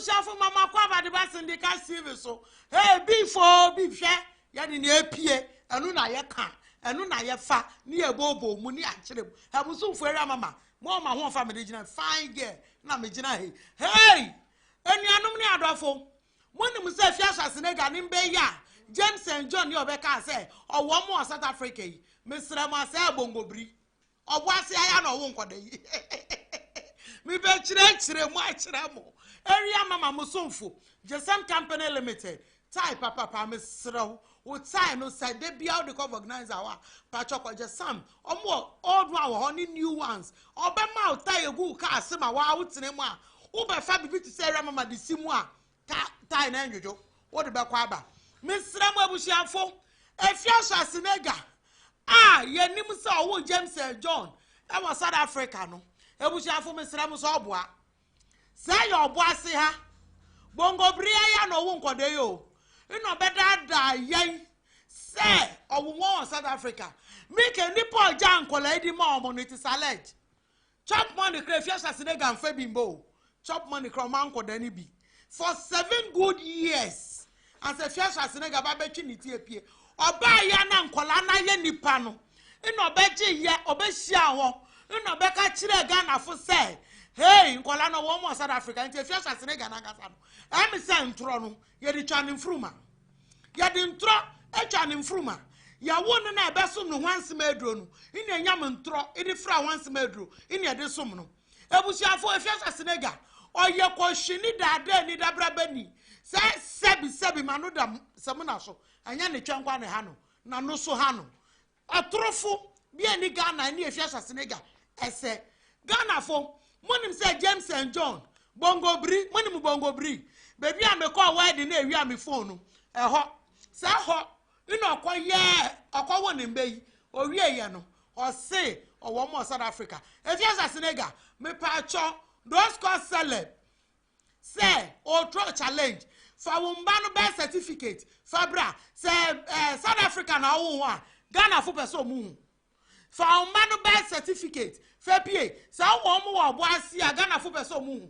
shafo mama kwa ba de ba sindika CV so hey before beef ya de ne apie enu na ye ka enu na ye fa ne ye bobo mu ni akyerem ha musu fu area mama mo ma ho fa me de gina fine girl na me gina hey enuanum ne adofo monim se fiasha senega ni mbe ya James and John ni obeka say owo mo South Africa yi mesra mo ase abongobri obo ase aya na owo nkoda yi mi be kire mo akire mo area mama musumfo Jesam Company Limited tai papa mesra wo tai no say de bia the cover organizer wa pachoko Jesam omo old one wo ni new ones obema o tai egu ka asema wa wutene mu a wo be fa bibi to say area mama de simu a tai na njojo wo de be kwa aba mesra mo abusiafo efiasha senega yenim se owo James and John e was South Africa no ebusiafo mesra mo so oboa say your oboa se ha bongo bria ya no wo nkoda yo ino beda da yen say owo won South Africa make nipo jan kola edi ma omo no tisalege chop money crayfish senega and febimbo chop money kroman nkoda ni bi for 7 good years as a fish senega ba betwi ni tie pie oba ya na nkola na ye nipa no ino beje ye obehia ho ino beka kire Ghana fo say hey nkola no wo mo South Africa nti fish senega na ngasa no em se ntro no ye di twa ne mfruma ye di ntro e twa ne mfruma ya wo no na ebeso no hwanse madro no ina nyam ntro edi fra hwanse madro ina ede som no ebusiafo fish senega oye ko hwini dada ni dabra bani se sebi manu da samuna so anya ne twankwa ne ha no na no so ha no atrofo bia ni Ghana ni efiasha senega ese Ghana fo monim se James and John bongobri monim bongobri baby amekọ wedding na ewi am phone no eho se ho ina okọ won mbe yi owie ye no o se owo mo South Africa efiasha senega me pa cho those call celeb say o throw challenge for wombano birth certificate fabra say South Africa na wo a Ghana fo person mu for wombano birth certificate fepie say wo mo wo boase a Ghana fo person mu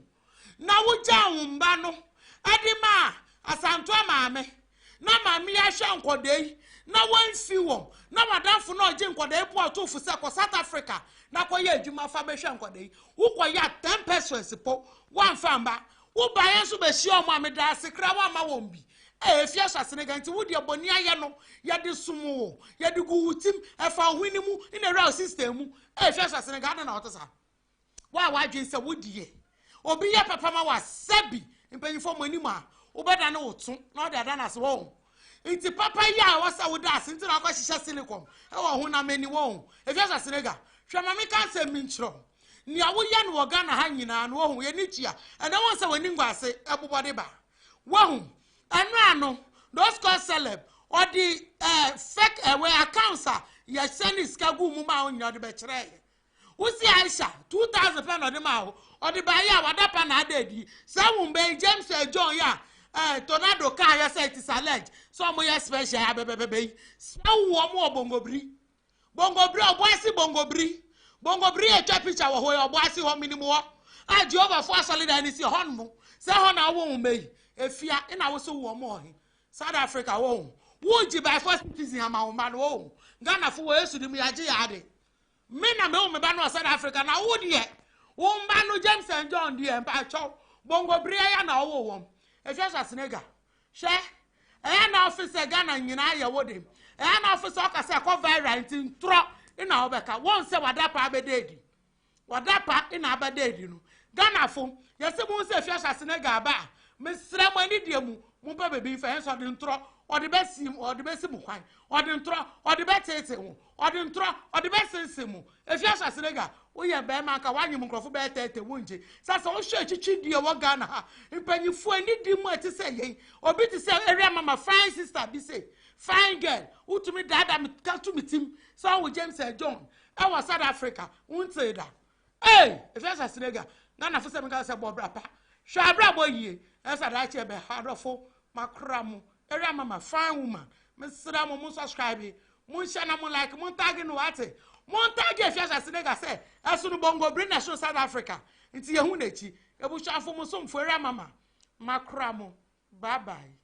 na wo ja wombano adima asanto amaame na maame ya hwe nkodai na wanfi wom na madamfo na oje nkodai po atofo se ko South Africa na koye adwuma fa be hwe nkodai wo koya 10 pesos po wan famba wo baye so be hie omo ameda sekra wa ma wombi fiasha senega nti wo de boni aye no ye de sumo ye de guwutim efa hwini mu ina real system mu fiasha senega na otesa wa dwen se wo die obi ye papa ma wa sabi mpanyifo mo anim a wo beda na wotu na ode ada na se wo nti papa ya wasa wo da nti na kwa shisha silicon e wo ho na mani wo fiasha senega hwema me kan se minchro ni awo ye no Ghana ha nyina no wo ye ni chia ena won se wani ngwase ebobode ba wo ano those call celeb or the fake away accounts ya send skagu mu ma onyo de be kire wo si Aisha 2000 pound ode ma o de ba ya wadapa na adedi say wumbe James John ya tornado car ya say it is alleged so mo ya special abebebebe say wo mo bongobri oboasi bongobri e twa picture wo ho oboasi ho minimum a Jehovah for solid and see honmo say ho na wo wumbe efia ina wo so wo mo he South Africa wo ji by first citizen ama wo man wo Ghana fo wo esu dim ya je ya de me na me wo me ba no South Africa na wo de wo mba no James and John de mpa cho bongobri ya na wo wo efia senega hwe na office Ghana nyina ya wo de na office o ka se ko viral ntin tro ina obeka won se wadapa abededi wadapa ina abededi no Ghana fo yese mo se efia senega ba mesra mani diemu mo pa bebi fa enso de ntro ode besim kwan ode ntro ode betete ho ode ntro ode besensemu efiasha senega wo ye be ma ka wanyem nkrofo be tete wonje sasa wo hwe chichi die wo Ghana ha mpanyifu ani di mu ati se yen obi ti se area mama fine sister bi say fine girl utumi dada me ka to mitim so wo James John e wa South Africa unte da efiasha senega Ghana fo se me ka se bobra pa hwa bra boyie esa da che be hadofo makramu area mama fine woman mesra mo subscribe mo share na mo like mo tag no ate mo tag efiasha senega say esu no bongo bring nation South Africa nti ye hu na chi ebu shafo mo so mfo area mama Makramo. Bye bye.